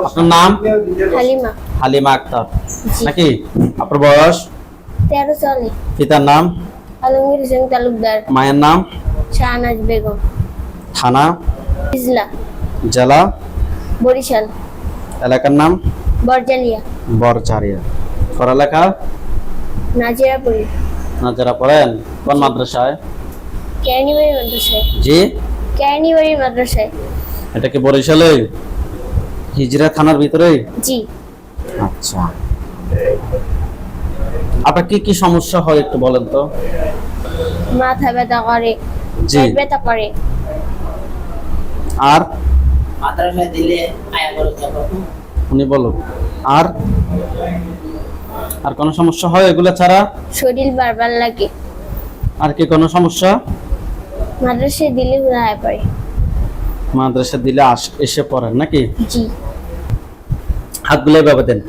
আপনার নাম? হালিমা। হালিমা আক্তার জি। নাকি? আপনার বয়স? 13 চলে। পিতার নাম? আলমগীর হোসেন তালুকদার। মায়ের নাম? শাহনাজ বেগম। থানা? ইজলা। জেলা? বরিশাল। এলাকার নাম? বরজালিয়া। বরচারিয়া। পড়ালেখা? নাজিরাপুরি। যারা পড়েন কোন মাদ্রাসায়? কেরানীবাড়ি মাদ্রাসায়। জি, কেরানীবাড়ি মাদ্রাসায়। এটা কি বরিশালে হিজরা থানার ভিতরে? জি। আচ্ছা, আপনার কি কি সমস্যা হয় একটু বলেন তো? মাথা ব্যথা করে, জি। পেট ব্যথা করে। আর মাদ্রাসায় দিলে আয়া করে যাবো। উনি বলো। আর আর কোন সমস্যা হয় এগুলা ছাড়া? শরীর বারবার লাগে। আর কি কোনো সমস্যা? মাদ্রাসায় দিলে হুদায় পড়ে। মাদ্রাসা দিলে এসে পড়েন নাকি? জি। হাতগুলো এভাবে দেন।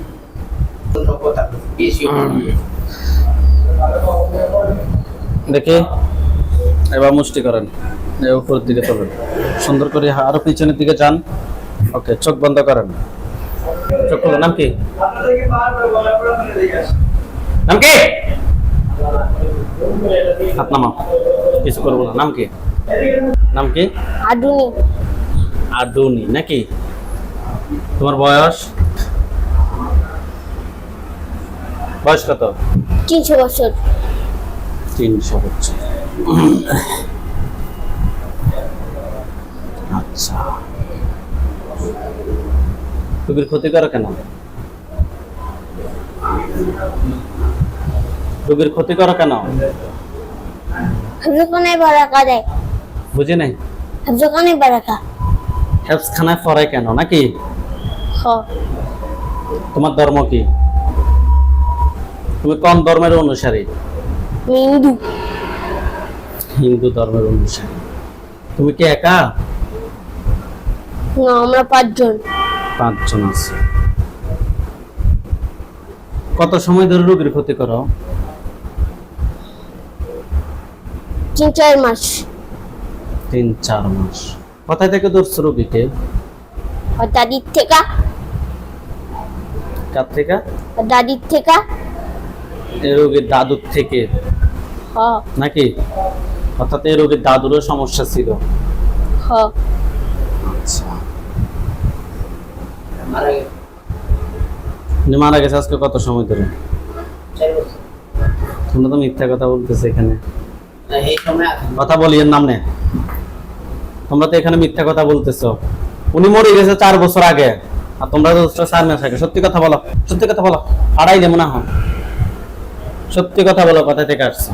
কথা বেশি দেখি, এবার মুষ্টি করেন, এই উপরের দিকে তোলেন সুন্দর করে, আরো পিছনের দিকে যান। ওকে, চোখ বন্ধ করেন। চোখ খুলো। নাম কি? নাম কি? হাত নামাও, কিছু করবো না। নাম কি? নাম কি? আদুনি। আদুনি নাকি? তোমার বয়স? বয়স কত? 300 বছর। 300 বছর। আচ্ছা, রোগীর ক্ষতি করে কেন? রোগীর ক্ষতি করে কেন? হাফজখানায় বারাকা দেয়। বুঝি নাই। হাফজখানায় বারাকা। হেফজখানায় পড়ে কেন নাকি? হ। তোমার ধর্ম কি? তুমি কোন ধর্মের অনুসারী? হিন্দু। হিন্দু ধর্মের অনুসারী। তুমি কি একা? না, আমরা 5 জন। 5 জন আছে। কত সময় ধরে রোগীর ক্ষতি করো? 3-4 মাস। 3-4 মাস। কোথায় থেকে ধরছো রোগীকে? আর দাদির থেকে। কার থেকে? আর দাদির থেকে। এই রোগীর দাদুর থেকে হ। নাকি? অর্থাৎ এই রোগীর দাদুরও সমস্যা ছিল। হ। আচ্ছা, মারা গেছে উনি মারা গেছে আজকে কত সময় ধরে? 4 বছর। তোমরা তো মিথ্যা কথা বলতেছে এখানে। এই সময় কথা বলিয়ের নাম নেই। তোমরা তো এখানে মিথ্যা কথা বলতেছো। উনি মরে গেছে 4 বছর আগে, আর তোমরা তো 4 মাস আগে। সত্যি কথা বলো, সত্যি কথা বলো। আড়াই যেমন হয়, সত্যি কথা বলো। কোথা থেকে আসছো?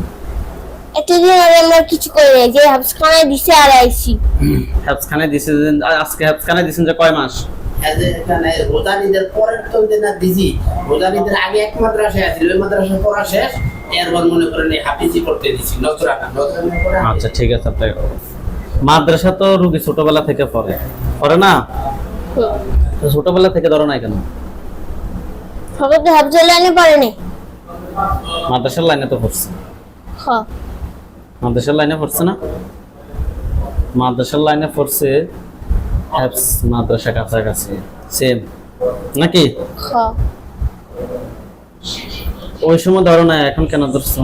এতদিন আগে আমরা কিছু করি নাই, যে হাফজখানায় দিছে আর আইছি। হেফজখানায় দিছেন আজকে? হেফজখানায় দিছেন যে কয় মাস? এখানে রোজানিদের পরের চলতে না দিছি, রোজানিদের আগে এক মাদ্রাসায় আছিল, ওই মাদ্রাসা পড়া শেষ, এরপর মনে করেন এই হাফিজি করতে দিছি নজরানা করে। আচ্ছা, ঠিক আছে। আপনার মাদ্রাসা তো রুগী ছোটবেলা থেকে পড়ে পড়ে না? তো ছোটবেলা থেকে ধরো নাই কেন? সবাই তো হাফজল লাইনে পড়ে নাই। মাদ্রাসার লাইনে তো পড়ছে। হ। মাদ্রাসার লাইনে পড়ছে না? মাদ্রাসার লাইনে পড়ছে। হ্যাপস মাদ্রাসা কাছাকাছি সেম নাকি? হ। ওই সময় ধরো না, এখন কেন ধরছো?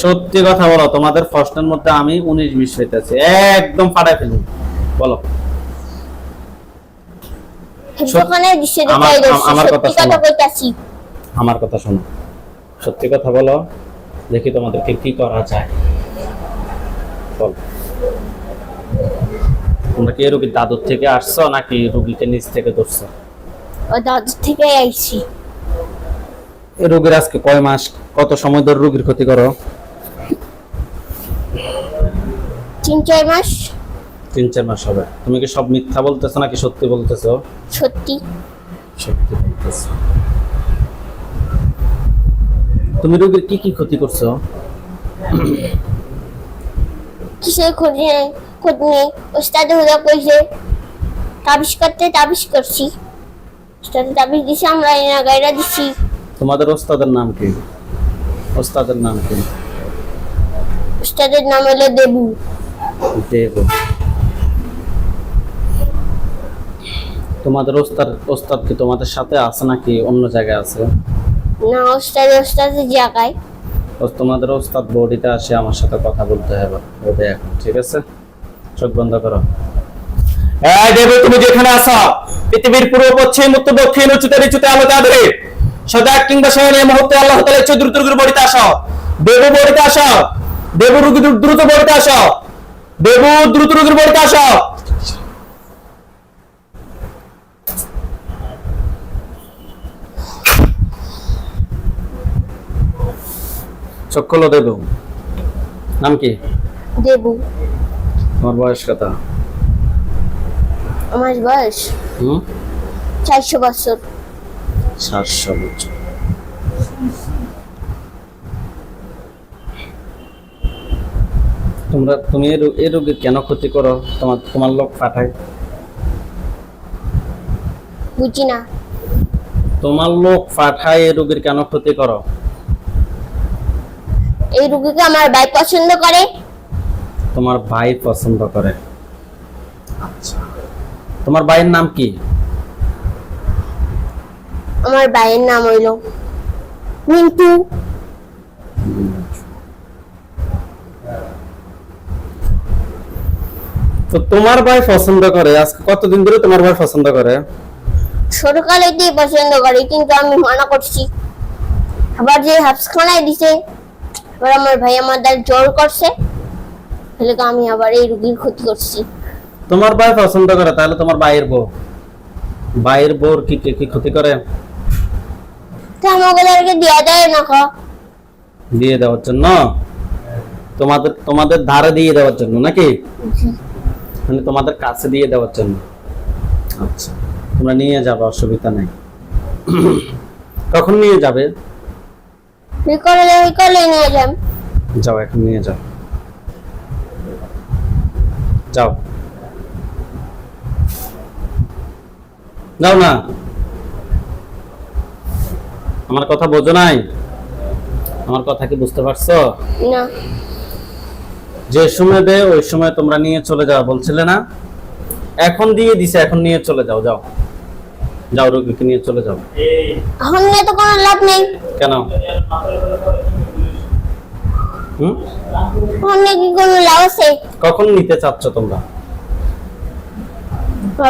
সত্যি কথা বলো। তোমাদের প্রশ্নের মধ্যে আমি 19-20 হইতেছি, একদম ফাটাই ফেলি। বলো। হাফজখানায় দিছে তো আমার- তাই দিছে। আমার কথা সত্যি কথা শোনো। কইতাছি। আমার কথা শোনো, সত্যি কথা বলো। দেখি তোমাদেরকে কি করা যায়। বল, তোমরা কি রোগীর দাদুর থেকে আসছো নাকি রোগীকে নিচ থেকে ধরছো? ও দাদুর থেকে আইছি। এই রোগীর আজকে কয় মাস, কত সময় ধরে রোগীর ক্ষতি করো? 3-4 মাস। 3-4 মাস হবে। তুমি কি সব মিথ্যা বলতেছো নাকি সত্যি বলতেছো? সত্যি। সত্যি বলতেছো। তুমি রোগীর কি কি ক্ষতি করছো? কিসের খোঁজ নেই, খোঁজ নেই। ওস্তাদে হুদা কইছে তাবিজ করতে, তাবিজ করছি। ওস্তাদে তাবিজ দিছে, আমরা এনা গাইরা দিছি। তোমাদের ওস্তাদের নাম কি? ওস্তাদের নাম কি? ওস্তাদের নাম হলো দেবু। দেব। তোমাদের ওস্তাদ কি তোমাদের সাথে আছে নাকি অন্য জায়গায় আছে? না, ওস্তাদের জায়গায়। তোমাদের ওস্তাদ বডিতে আসে, আমার সাথে কথা বলতে হবে ওদের এখন, ঠিক আছে? চোখ বন্ধ করো। এই দেব, তুমি যেখানে আছো, পৃথিবীর পূর্ব পশ্চিম উত্তর দক্ষিণ উচ্চতে নিচুতে আলোতে আদরে সজাগ কিংবা শয়ন এই মুহূর্তে আল্লাহ তাআলা ইচ্ছে দ্রুত রোগীর বডিতে আসো। দেব বডিতে আসো, দেব রোগী দ্রুত বডিতে আসো, দেব দ্রুত রোগীর বডিতে আসো। চোখ খোলো দেব। নাম কি? দেবু। তোমার বয়স কত? আমার বয়স 400 বছর। 700 বছর। তুমি এই রোগীর কেন ক্ষতি করো? তোমার লোক পাঠায়? বুঝি না। তোমার লোক পাঠায় এই রোগীর কেন ক্ষতি করো? এই রোগীকে আমার ভাই পছন্দ করে। তোমার ভাই পছন্দ করে? আচ্ছা, তোমার ভাইয়ের নাম কি? আমার ভাইয়ের নাম হইল মিন্টু। তো তোমার ভাই পছন্দ করে, আজকে কতদিন ধরে তোমার ভাই পছন্দ করে? ছোটকালে দিয়ে পছন্দ করে, কিন্তু আমি মানা করছি। আবার যে হাফখানায় দিছে, এবার আমার ভাই আমার দ্বারা জোর করছে, তাহলে আমি আবার এই রোগীর ক্ষতি করছি। তোমার ভাই পছন্দ করে, তাহলে তোমার ভাইয়ের বউর কি ক্ষতি করে? তো আমাকে দিয়া দেয় না খা। দিয়ে দেওয়ার জন্য? তোমাদের ধারে দিয়ে দেওয়ার জন্য নাকি? মানে তোমাদের কাছে দিয়ে দেওয়ার জন্য। আচ্ছা, তোমরা নিয়ে যাবে, অসুবিধা নেই। কখন নিয়ে যাবে? বিকালে নিয়ে যাম। যাও, এখন নিয়ে যাও, যাও যাও না। আমার কথা বোঝো নাই? আমার কথা কি বুঝতে পারছো? না। যে সময় দেয় ওই সময় তোমরা নিয়ে চলে যাও বলছিলে না? এখন দিয়ে দিছে, এখন নিয়ে চলে যাও। যাও যাও, রোগীকে নিয়ে চলে যাও। এখন নিয়ে তো কোনো লাভ নেই। কেন? এখন নিয়ে কি কোনো লাভ আছে? কখন নিতে চাচ্ছ তোমরা?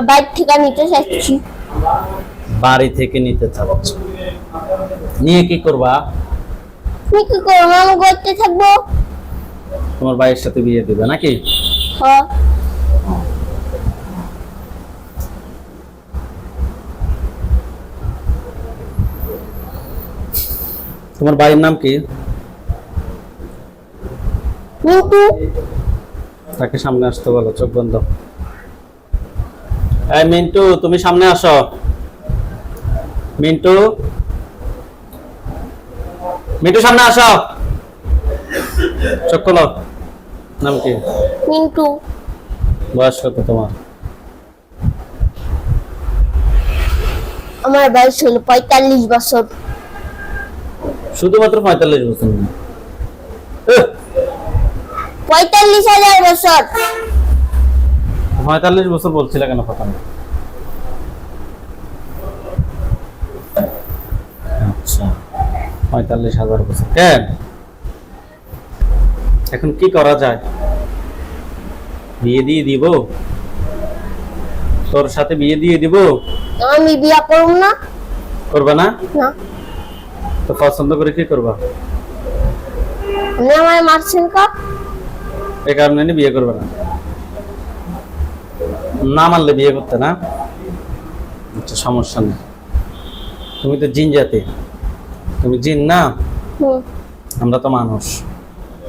বাইর থেকে নিতে চাচ্ছি। বাড়ি থেকে নিতে চাচ্ছ? নিয়ে কি করবা? তুমি কি করবো? আমি করতে থাকবো। তোমার ভাইয়ের সাথে বিয়ে দিবে নাকি? হ্যাঁ। তোমার ভাইয়ের নাম কি? মিন্টু। তাকে সামনে আসতে বলো, চোখ বন্ধ। এই মিন্টু, তুমি সামনে আসো। মিন্টু, সামনে আসো। চোখ খোলো। নাম কি? মিন্টু। বয়স কত তোমার? আমার বয়স হলো 45 বছর। শুধুমাত্র 45 বছর না? 45,000 বছর। 45 বছর বলছিলে কেন কথা? আচ্ছা, 45,000 বছর। কেন? এখন কি করা যায়? বিয়ে দিয়ে দিব? তোর সাথে বিয়ে দিয়ে দিব? আমি বিয়া করব না। করবা না? না। তো পছন্দ করে কি করবা? আপনি আমার মারছেন কা? এই কারণে বিয়ে করবে না? না মানলে বিয়ে করতে না? আচ্ছা, সমস্যা নেই। তুমি তো জিন জাতি, তুমি জিন না? আমরা তো মানুষ।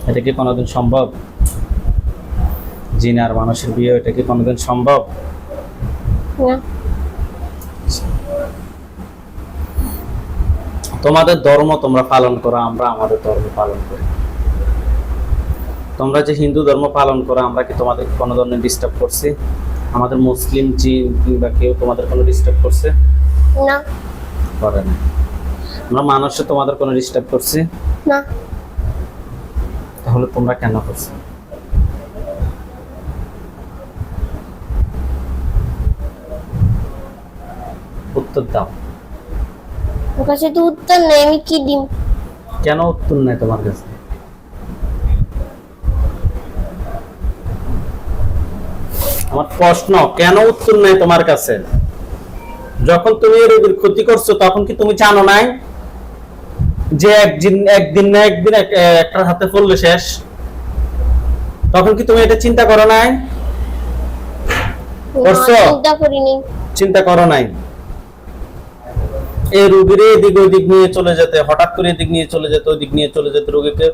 এটা কি কোনোদিন সম্ভব? জিন আর মানুষের বিয়ে, এটা কি কোনোদিন সম্ভব? না। তোমাদের ধর্ম তোমরা পালন করো, আমরা আমাদের ধর্ম পালন করি। তোমরা যে হিন্দু ধর্ম পালন করো, আমরা কি তোমাদের কোনো ধরনের ডিস্টার্ব করছি? আমাদের মুসলিম জিন কিংবা কেউ তোমাদের কোনো ডিস্টার্ব করছে? না। করে না। আমরা মানুষে তোমাদের কোনো ডিস্টার্ব করছি? না। তাহলে তোমরা কেন করছো? উত্তর দাও। ওর কাছে তো উত্তর নেই, আমি কি দিম? কেন উত্তর নেই তোমার কাছে? আমার প্রশ্ন, কেন উত্তর নেই তোমার কাছে? যখন তুমি এই রোগীর ক্ষতি করছো তখন কি তুমি জানো নাই যে একদিন না একদিন একটা হাতে পড়লে শেষ? তখন কি তুমি এটা চিন্তা করো নাই? না, করছো? চিন্তা করিনি। চিন্তা করো নাই? এই রোগীর এদিক ওইদিক নিয়ে চলে যেতে, হঠাৎ করে এদিক নিয়ে চলে যেতে, ওইদিক নিয়ে চলে যেতে, রোগীকে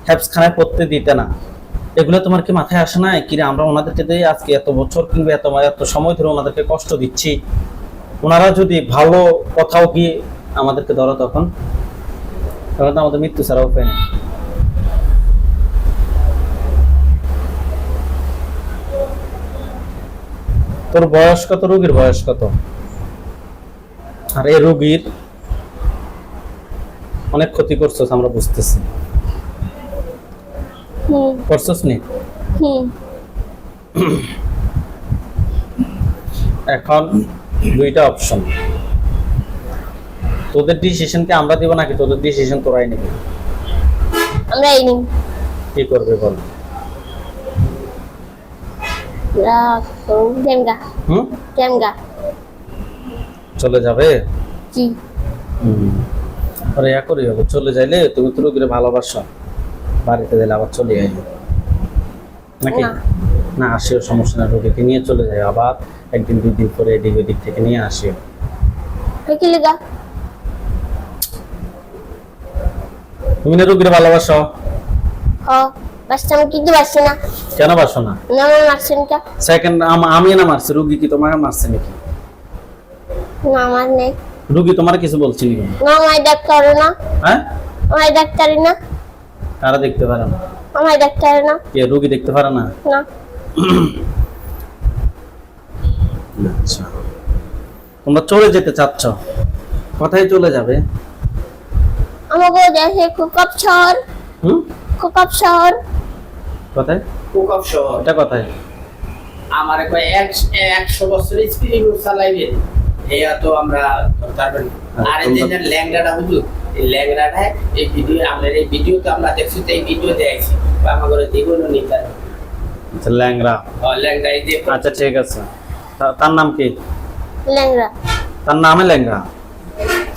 হ্যাপসখানায় পড়তে দিতে না, এগুলো তোমার কি মাথায় আসে না? কি রে, আমরা ওনাদেরকে দিয়ে আজকে এত বছর কিংবা এত সময় ধরে ওনাদেরকে কষ্ট দিচ্ছি, ওনারা যদি ভালো কোথাও গিয়ে আমাদেরকে ধরো তখন তখন তো আমাদের মৃত্যু ছাড়া উপায় নেই। তোর বয়স কত? রোগীর বয়স কত? আর এই রোগীর অনেক ক্ষতি করছস, আমরা বুঝতেছি। করছস নি? এখন দুইটা অপশন, তোদের ডিসিশনকে আমরা দিব নাকি তোদের ডিসিশন তোরাই নিবি? আমরা এই নিম। কি করবে বল? কেমগা হুম, কেমগা চলে যাবে? জি। আরে ইয়া করি হবে, চলে যাইলে তুমি তো রোগীরে ভালোবাসো, বাড়িতে দিলে আবার চলে আইবে নাকি? না। না, আসিও, সমস্যা না, রোগীকে নিয়ে চলে যায়, আবার একদিন দুই দিন পরে এদিক ওদিক থেকে নিয়ে আসিও। কি লেগা? তুমি না রোগীরে ভালোবাসো? হ, বাসটা আমি কিন্তু বাসছি না। কেন বাসো না? না, আমার মারছেন কা? সেকেন্ড, আমি না মারছি, রোগী কি তোমাকে মারছে নাকি? না, আমার নেই। রোগী তোমার কিছু বলছি নাকি? না, আমার ডাক্তার না। হ্যাঁ, আমার ডাক্তারি না। তারা দেখতে পারে না? আমার ডাক্তার না। কে, রোগী দেখতে পারে না? না। আচ্ছা, তোমরা চলে যেতে চাচ্ছ, কোথায় চলে যাবে? আমাকে দেশে কুকাপ শহর। হুম, কুকাপ শহর। কোথায়? কুকপ শহর। এটা কোথায়? আমার কয় 100 বছর এক্সপেরিমেন্ট চালাইবেন, এইয়া তো আমরা ধরতারবেন। আর এই যে ল্যাংড়াটা হুজুর, এই ল্যাংড়াটা এই ভিডিও, আমাদের এই ভিডিও তো আমরা দেখছি, তো এই ভিডিও দেখাইছি আমাদের জীবনও নিতে। আচ্ছা, ল্যাংড়া। ল্যাংড়া এই যে, আচ্ছা ঠিক আছে, তার নাম কি? ল্যাংড়া। তার নামে ল্যাংড়া,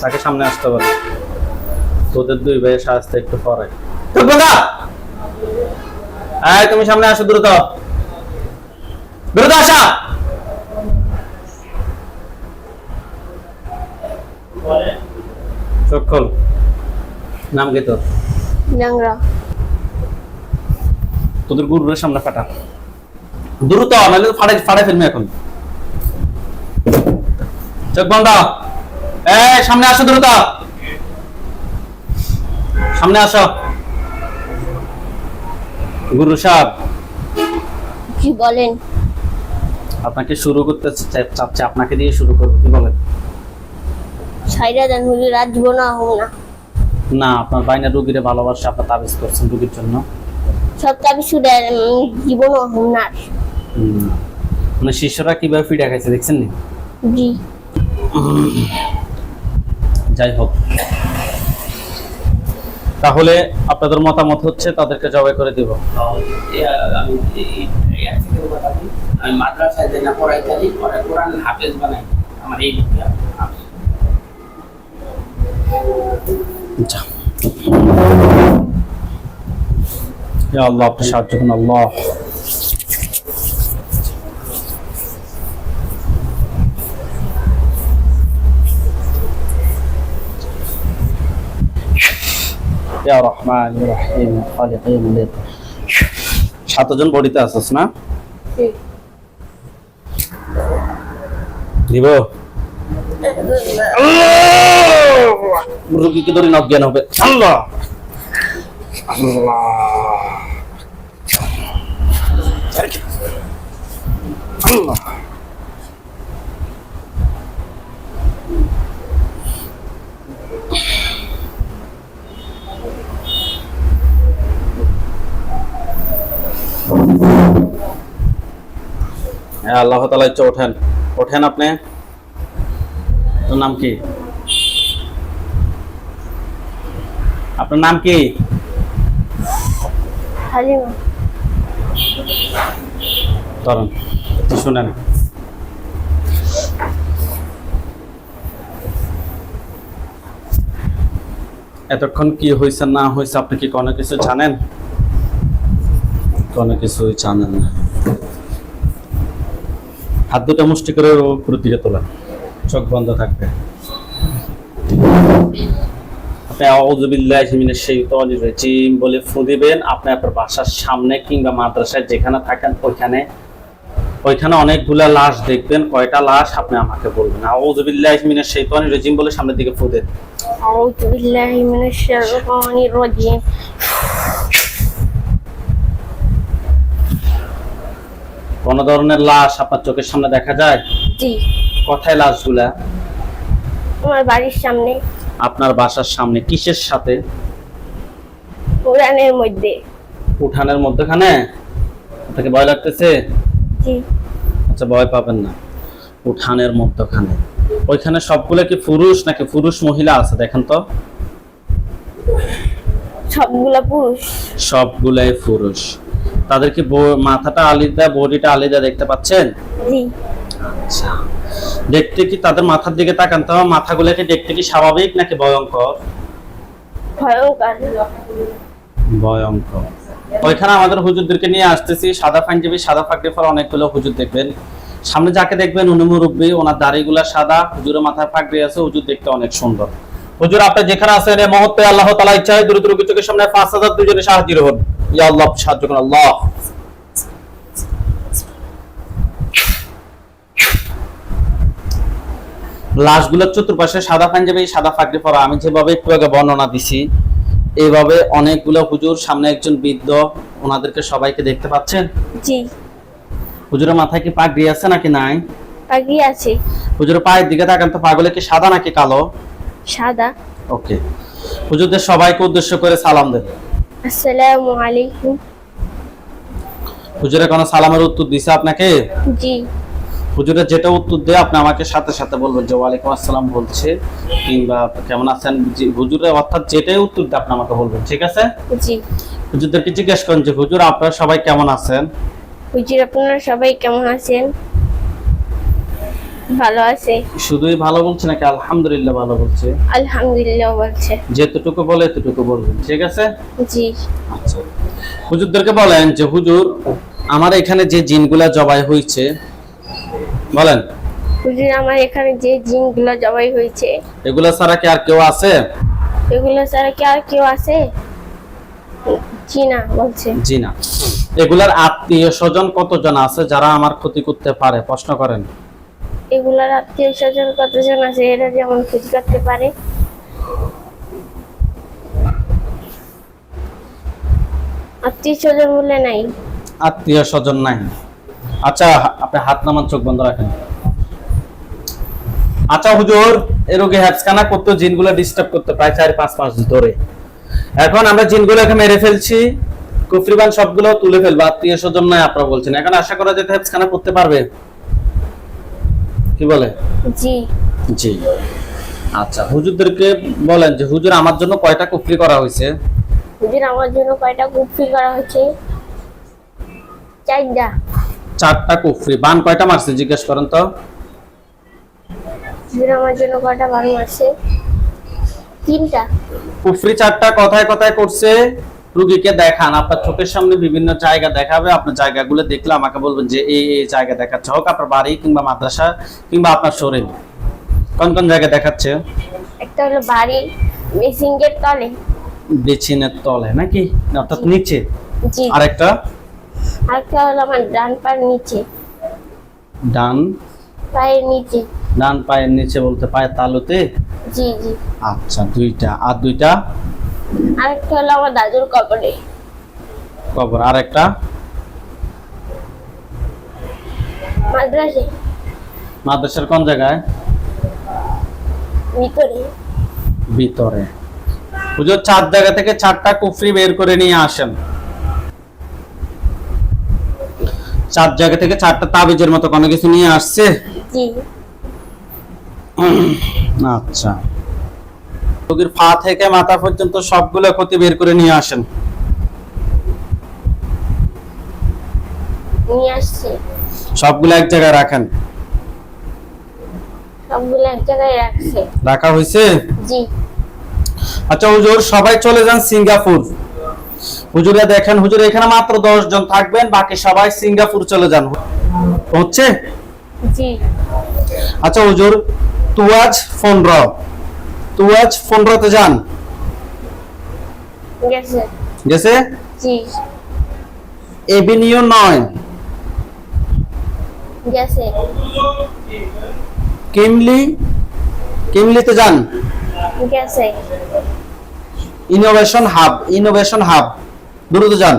তাকে সামনে আসতে বলে। তোদের দুই ভাইয়ের সাজতে একটু পরে। তুমি সামনে আসো, দ্রুত দ্রুত আসা। চোখ খোল। নাম কি তোর? ল্যাংড়া। তোদের গুরুর সামনে ফাটা, দ্রুত, নাহলে ফাটাই ফেলবি এখন। চোখ বন্ধ। সামনে আসো, দ্রুত সামনে আসো। গুরু সাহেব, কি বলেন? আপনাকে শুরু করতে চাচ্ছে, আপনাকে দিয়ে শুরু করবো, কি বলেন? সাইরা দেন হুজুর, রাত দিব না হোক না। না, আপনার বাইনা রোগীরে ভালোবাসে, আপনার তাবিজ করছেন রোগীর জন্য। সব চাবি শুনে জীবনও হোক না। মানে শিষ্যরা কিভাবে ফিডা খাইছে দেখছেন নি? জি। যাই হোক, তাহলে আপনাদের মতামত হচ্ছে তাদেরকে জবাই করে দিব। আমি মাদ্রাসায় যে না পড়াইতালি, পরে কোরআন হাফেজ বানাই, আমার এই আচ্ছা, ইয়া আল্লাহ, আপনি সাহায্য করুন আল্লাহ। ইয়া রহমান রহিম খালিকিল মুলিক। 7 জন বডিতে আছস না? দিব রোগীকে ধরে অজ্ঞান হবে। আল্লাহ আল্লাহ আল্লাহ। আল্লাহ তাআলা, ওঠেন ওঠেন, আপনি তোর নাম কি? আপনার নাম কি? হালিমা। ধরুন শুনেন, এতক্ষণ কি হয়েছে না হয়েছে আপনি কি কোনো কিছু জানেন? কোনো কিছুই জানেন না। হাত দুটো মুষ্টি করে উপরের দিকে তোলা, চোখ বন্ধ থাকবে। আপনি আউযু বিল্লাহি মিনাশ শাইতানির রাজিম বলে ফু দিবেন। আপনি আপনার বাসার সামনে কিংবা মাদ্রাসায় যেখানে থাকেন ওইখানে অনেকগুলা লাশ দেখবেন। কয়টা লাশ আপনি আমাকে বলবেন। আউযু বিল্লাহি মিনাশ শাইতানির রাজিম বলে সামনের দিকে ফু দেন। আউযু বিল্লাহি মিনাশ শাইতানির রাজিম। কোন ধরনের লাশ আপনার চোখের সামনে দেখা যায়? জি। কোথায় লাশগুলা? আমার বাড়ির সামনে। আপনার বাসার সামনে কিসের সাথে? উড়ানের মধ্যে। উঠানের মধ্যখানে? আপনাকে ভয় লাগতেছে? জি। আচ্ছা, ভয় পাবেন না। উঠানের মধ্যখানে ওইখানে সবগুলো কি পুরুষ নাকি পুরুষ মহিলা আছে? দেখেন তো। সবগুলা পুরুষ। সবগুলাই পুরুষ। তাদের কি মাথাটা আলাদা, বডিটা আলাদা দেখতে পাচ্ছেন? জি। আচ্ছা, দেখতে কি তাদের মাথার দিকে তাকান তো, মাথাগুলোকে দেখতে কি স্বাভাবিক নাকি ভয়ঙ্কর? ভয়ঙ্কর। ভয়ঙ্কর। ওইখানে আমাদের হুজুরদেরকে নিয়ে আসতেছি, সাদা পাঞ্জাবি সাদা পাগড়ি পরা অনেকগুলো হুজুর দেখবেন। সামনে যাকে দেখবেন উনি মুরব্বী, ওনার দাড়িগুলা সাদা, হুজুরের মাথায় পাগড়ি আছে, হুজুর দেখতে অনেক সুন্দর। হুজুর আপনি যেখানে আছেন এই মুহূর্তে আল্লাহ তাআলা ইচ্ছায় দ্রুত রোগীর চোখের সামনে 5000 দুজনে সাহায্য হন। ইয়া আল্লাহ, সাহায্য করুন আল্লাহ। লাশগুলোর চতুর্পাশে সাদা পাঞ্জাবি সাদা পাগড়ি পরা, আমি যেভাবে একটু আগে বর্ণনা দিছি এইভাবে অনেকগুলো হুজুর, সামনে একজন বৃদ্ধ, ওনাদেরকে সবাইকে দেখতে পাচ্ছেন? জি। হুজুরের মাথায় কি পাগড়ি আছে নাকি নাই? পাগড়ি আছে। হুজুরের পায়ের দিকে তাকান তো, পাগুলো কি সাদা নাকি কালো? সাদা। ওকে, হুজুরদের সবাইকে উদ্দেশ্য করে সালাম দেন। আসসালামু আলাইকুম। হুজুরে কোনো সালামের উত্তর দিছে আপনাকে? জি। হুজুরের যেটা উত্তর দেয় আপনি আমাকে সাথে সাথে বলবেন যে ওয়ালাইকুম আসসালাম বলছে কিংবা কেমন আছেন। হুজুরের অর্থাৎ যেটাই উত্তর দেয় আপনি আমাকে বলবেন, ঠিক আছে? জি। হুজুরদেরকে জিজ্ঞেস করেন যে হুজুর আপনারা সবাই কেমন আছেন? হুজুর আপনারা সবাই কেমন আছেন? ভালো আছে। শুধুই ভালো বলছে নাকি আলহামদুলিল্লাহ ভালো বলছে? আলহামদুলিল্লাহ বলছে। যেতটুকু বলে এতটুকু বলবেন, ঠিক আছে? জি। আচ্ছা, হুজুরদেরকে বলেন যে হুজুর আমার এখানে যে জিনগুলা জবাই হয়েছে, বলেন হুজুর আমার এখানে যে জিনগুলো জবাই হয়েছে এগুলা ছাড়া কি আর কেউ আছে? এগুলো ছাড়া কি আর কেউ আছে? জি না বলছে। জি না। এগুলার আত্মীয় স্বজন কতজন আছে যারা আমার ক্ষতি করতে পারে? প্রশ্ন করেন। এগুলার আত্মীয় স্বজন কতজন আছে এরা যেমন ক্ষতি করতে পারে? আত্মীয় স্বজন বলে নাই। আত্মীয় স্বজন নাই। আচ্ছা, আপনি হাত নামান, চোখ বন্ধ রাখেন। আচ্ছা হুজুর, এই রোগী হ্যাপসখানা করতে জিনগুলো ডিস্টার্ব করতে প্রায় 4-5 মাস ধরে। এখন আমরা জিনগুলোকে মেরে ফেলছি, কুফরিবান সবগুলো তুলে ফেলবো, আত্মীয় স্বজন নাই আপনারা বলছেন। এখন আশা করা যায় হ্যাপসখানা করতে পারবে, কি বলে? জি। জি। আচ্ছা, হুজুরদেরকে বলেন যে হুজুর আমার জন্য কয়টা কুফরি করা হয়েছে? হুজুর আমার জন্য কয়টা কুফরি করা হয়েছে? 4টা। 4টা কুফরি। বান কয়টা মারছে জিজ্ঞেস করেন তো। হুজুর আমার জন্য কয়টা বান মারছে? 3টা। কুফরি 4টা কথায় কথায় করছে। রোগীকে দেখান, আপনার চোখের সামনে বিভিন্ন জায়গা দেখাবে, আপনার জায়গাগুলো দেখলে আমাকে বলবেন যে এই এই জায়গা দেখাচ্ছে, হোক আপনার বাড়ি কিংবা মাদ্রাসা কিংবা আপনার শরীর। কোন কোন জায়গা দেখাচ্ছে? একটা হলো বাড়ি মেসিংয়ের তলে। বেচিনের তলে নাকি, অর্থাৎ নিচে? জি। আরেকটা? আরেকটা হলো আমার ডান পায়ের নিচে। ডান পায়ের নিচে। ডান পায়ের নিচে বলতে পায়ের তালুতে? জি জি। আচ্ছা, 2টা। আর 2টা? আরেকটা হলো আমার দাদুর কবরে। কবর। আরেকটা? মাদ্রাসে। মাদ্রাসার কোন জায়গায়? ভিতরে। ভিতরে। হুজুর 4 জায়গা থেকে 4টা কুফরি বের করে নিয়ে আসেন। 4 জায়গা থেকে 4টা তাবিজের মতো কোনো কিছু নিয়ে আসছে? জি। আচ্ছা, রোগীর পা থেকে মাথা পর্যন্ত সবগুলো ক্ষতি বের করে নিয়ে আসেন। নিয়ে আসছে, সবগুলো এক জায়গায় রাখেন। সবগুলো এক জায়গায় রাখছে। রাখা হয়েছে? জি। আচ্ছা হুজুর, সবাই চলে যান সিঙ্গাপুর। হুজুরে দেখেন, হুজুর এখানে মাত্র 10 জন থাকবেন, বাকি সবাই সিঙ্গাপুর চলে যান। হচ্ছে? জি। আচ্ছা হুজুর, তুয়াজ 15, তুয়াজ 15 যান। গেছে। গেছে? জি। এভিনিউ 9, গেছে। কিমলিতে যান। গেছে। ইনোভেশন হাব দ্রুত যান।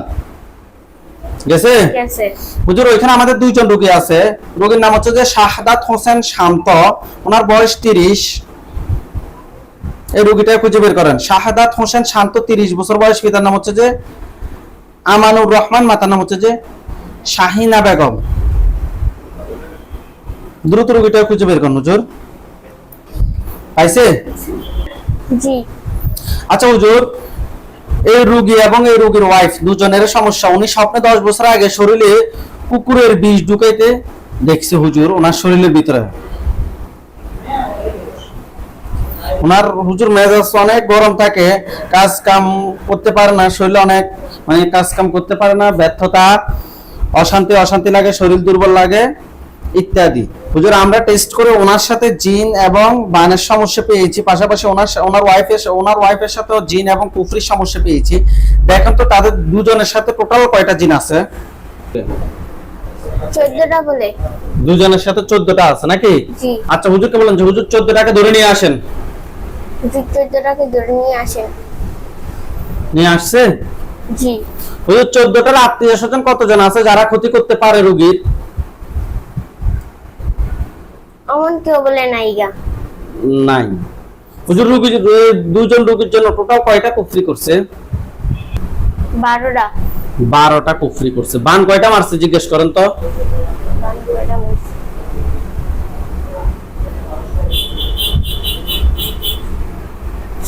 গেছে? গেছে। হুজুর ওইখানে আমাদের 2 জন রোগী আছে। রোগীর নাম হচ্ছে যে শাহাদাত হোসেন শান্ত, ওনার বয়স 30। এই রোগীটা খুঁজে বের করেন। শাহাদাত হোসেন শান্ত, 30 বছর বয়স। পিতার নাম হচ্ছে যে আমানুর রহমান, মাতার নাম হচ্ছে যে শাহিনা বেগম। দ্রুত রোগীটা খুঁজে বের করুন হুজুর। পাইছে? জি। আচ্ছা হুজুর, এই রোগী এবং এই রোগীর ওয়াইফ দুজনের সমস্যা। উনি স্বপ্নে 10 বছর আগে শরীরে কুকুরের বিষ ঢুকাইতে দেখছে হুজুর ওনার শরীরের ভিতরে। ওনার হুজুর মেজাজ অনেক গরম থাকে, কাজ কাম করতে পারে না, শরীরে অনেক কাজ কাম করতে পারে না, ব্যর্থতা, অশান্তি লাগে, শরীর দুর্বল লাগে ইত্যাদি। হুজুর আমরা টেস্ট করে ওনার সাথে জিন এবং বানের সমস্যা পেয়েছি, পাশাপাশি ওনার ওয়াইফের সাথে জিন এবং কুফরির সমস্যা পেয়েছি। দেখেন তো তাদের দুজনের সাথে টোটাল কয়টা জিন আছে? 14টা বলে। দুজনের সাথে 14টা আছে নাকি? জি। আচ্ছা হুজুরকে বলেন যে হুজুর 14টাকে ধরে নিয়ে আসেন। হুজুর 14টাকে ধরে নিয়ে আসেন। নিয়ে আসছে? জি। হুজুর 14টার আত্মীয় স্বজন কতজন আছে যারা ক্ষতি করতে পারে রোগীর? অমন কেউ বলে নাইগা। নাই। হুজুর দুজন রোগীর জন্য টোটাল কয়টা কুফরি করছে? 12টা। 12টা কুফরি করছে। বান কয়টা মারছে জিজ্ঞেস করেন তো?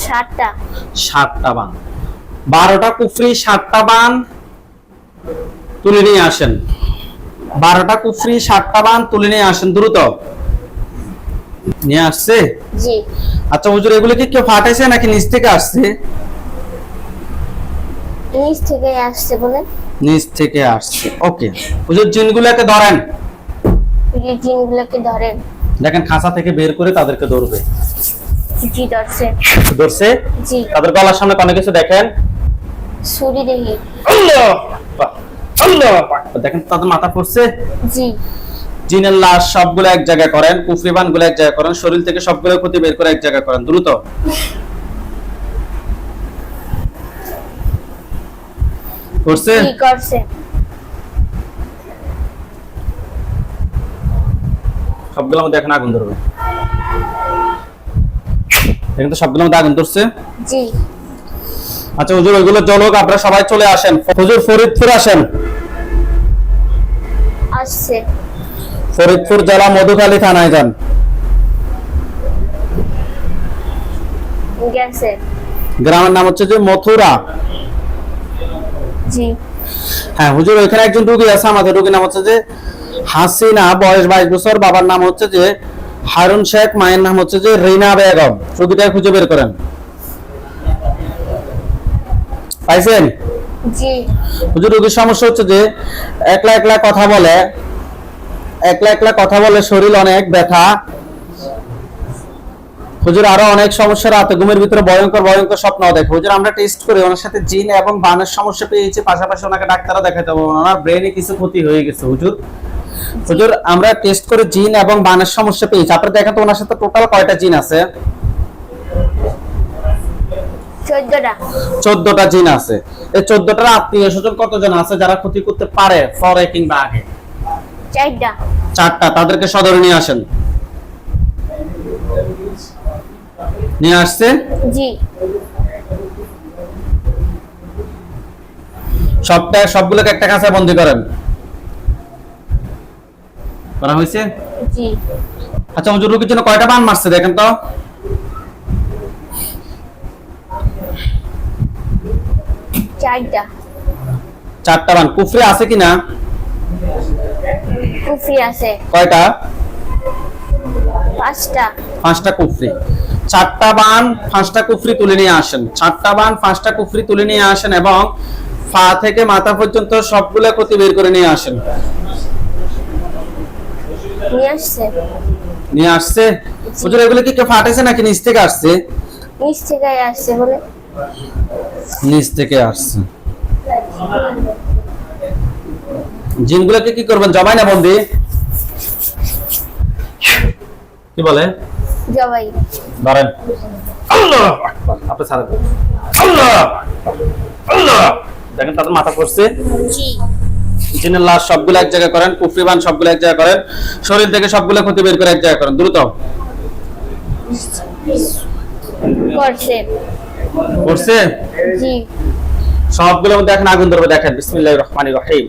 7টা। 7টা বান। 12টা কুফরি, 7টা বান তুলে নিয়ে আসেন। 12টা কুফরি, 7টা বান তুলে নিয়ে আসেন দ্রুত। নিয়ে আসছে? জি। আচ্ছা হুজুর এগুলো কি কেউ ফাটাইছে নাকি নিচ থেকে আসছে? নিচ থেকে আসছে বলে। নিচ থেকে আসছে। ওকে হুজুর জিনগুলোকে ধরেন। এই জিনগুলোকে ধরেন। দেখেন খাঁচা থেকে বের করে তাদেরকে ধরবে। জি ধরছে। ধরছে? জি। তাদের গলার সামনে অনেক কিছু দেখেন। ছুরি দেখি। আল্লাহ আল্লাহ, দেখেন তাদের মাথা পড়ছে। জি। জিনের লাশ সবগুলো এক জায়গায় করেন, কুফরিবান গুলো এক জায়গায় করেন, শরীর থেকে সবগুলো ক্ষতি বের করে এক জায়গায় করেন দ্রুত। করছে? কি করছে? সবগুলোর মধ্যে এখন আগুন ধরবে। দেখেন তো সবগুলোর মধ্যে আগুন ধরছে। জি। আচ্ছা হুজুর ওইগুলো জলক, আপনারা সবাই চলে আসেন। হুজুর ফরিদপুর আসেন। আসছে। ফরিদপুর জেলা মধুখালী থানায় যান। গেছে। গ্রামের নাম হচ্ছে যে মথুরা। জি। হ্যাঁ হুজুর ওইখানে একজন রোগী আছে আমাদের, রোগীর নাম হচ্ছে যে হাসিনা, বয়স 22 বছর, বাবার নাম হচ্ছে যে হারুন শেখ, মায়ের নাম হচ্ছে যে রিনা বেগম। রোগীটাকে খুঁজে বের করেন। পাইছেন? জি। হুজুর রোগীর সমস্যা হচ্ছে যে একলা একলা কথা বলে, শরীর অনেক ব্যথা। হুজুর আরো অনেক সমস্যা, রাতে ঘুমের ভিতরে ভয়ঙ্কর স্বপ্ন দেখে। হুজুর আমরা টেস্ট করে ওনার সাথে জিন এবং বানের সমস্যা পেয়েছি, পাশাপাশি ওনাকে ডাক্তারও দেখাতে হবে, ওনার ব্রেনে কিছু ক্ষতি হয়ে গেছে। হুজুর আমরা টেস্ট করে জিন এবং বানের সমস্যা পেয়েছি। আপনারা দেখেন তো ওনার সাথে টোটাল কয়টা জিন আছে? 14টা। 14টা জিন আছে। এই 14টার আত্মীয় স্বজন কতজন আছে যারা ক্ষতি করতে পারে পরে কিংবা আগে? 4টা। 4টা। তাদেরকে সদরে নিয়ে আসেন। নিয়ে আসছে? জি। সবগুলোকে একটা কাছে বন্দী করেন। করা হয়েছে? জি। আচ্ছা হুজুর রোগীর জন্য কয়টা বান মারছে দেখেন তো? 4টা। 4টা বান। কুফরি আছে কিনা? কুফরি আছে কয়টা? 5টা। 5টা কুফরি। 4টা বান 5টা কুফরি তুলে নিয়ে আসেন। 4টা বান 5টা কুফরি তুলে নিয়ে আসেন এবং পা থেকে মাথা পর্যন্ত সবগুলো ক্ষতি বের করে নিয়ে আসেন। নিয়ে আসছে। নিয়ে আসছে? হুজুর এগুলো কি কেউ ফাটেছে নাকি নিচ থেকে আসছে? নিচ থেকে আসছে বলে। নিচ থেকে আসছে। জিনগুলোকে কি করবেন? জবাই না বন্দি? কি বলে? জবাই। ধরেন। আল্লাহ আকবার। আপনি ছাড়েন। আল্লাহ আল্লাহ। দেখেন তাদের মাথা পড়ছে। জি জিনের লাশ সবগুলো এক জায়গায় করেন, কুফরিবান সবগুলো এক জায়গায় করেন, শরীর থেকে সবগুলো ক্ষতি বের করে এক জায়গায় করেন দ্রুত। করছে। করছে? জি সবগুলোর মধ্যে এখন আগুন ধরবে দেখেন। বিসমিল্লাহির রহমানির রহিম।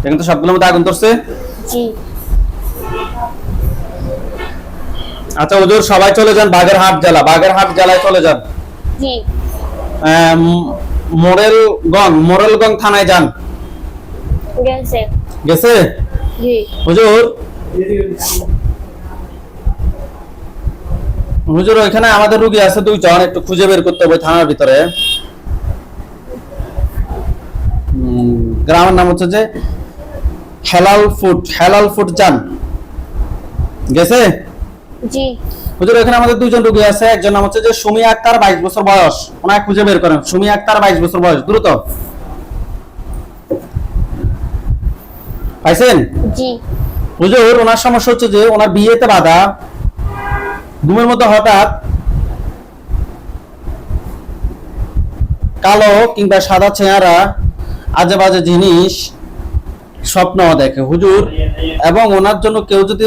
দেখেন তো সবগুলোর মধ্যে আগুন ধরছে? জি আচ্ছা হুজুর সবাই চলে যান বাগেরহাট জেলা। বাগেরহাট জেলায় চলে যান। জি মোরেলগঞ্জ থানায় যান। গেছে। গেছে? জি হুজুর হুজুর ওইখানে আমাদের রোগী আছে 2 জন, একটু খুঁজে বের করতে হবে থানার ভিতরে। গ্রামের নাম হচ্ছে যে হেলাল ফুড যান। গেছে? জি হুজুর এখানে আমাদের 2 জন রোগী আছে। একজন নাম হচ্ছে যে সুমি আক্তার 22 বছর বয়স। ওনাকে খুঁজে বের করেন। সুমি আক্তার 22 বছর বয়স দ্রুত। পাইছেন? জি হুজুর ওনার সমস্যা হচ্ছে যে ওনার বিয়েতে বাধা, ঘুমের মধ্যে হঠাৎ কালো কিংবা সাদা চেহারা, আজে বাজে জিনিস স্বপ্ন দেখে হুজুর। এবং ওনার জন্য কেউ যদি